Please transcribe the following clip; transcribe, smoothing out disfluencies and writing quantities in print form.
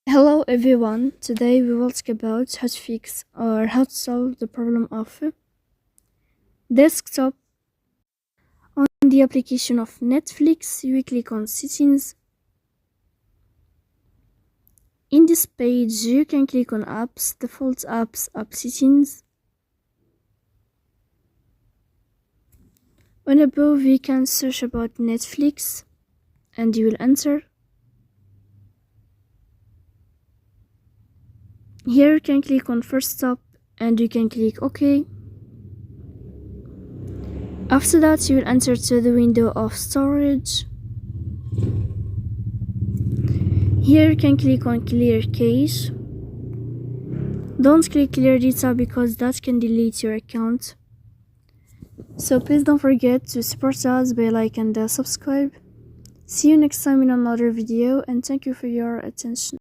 Hello everyone, today we will talk about how to fix or how to solve the problem of desktop. On the application of Netflix, you click on settings. In this page, you can click on apps, default apps, app settings. On above, we can search about Netflix and you will enter. Here you can click on first stop and you can click OK. After that, you will enter to the window of storage. Here you can click on clear cache. Don't click clear data because that can delete your account. So please don't forget to support us by like and subscribe. See you next time in another video and thank you for your attention.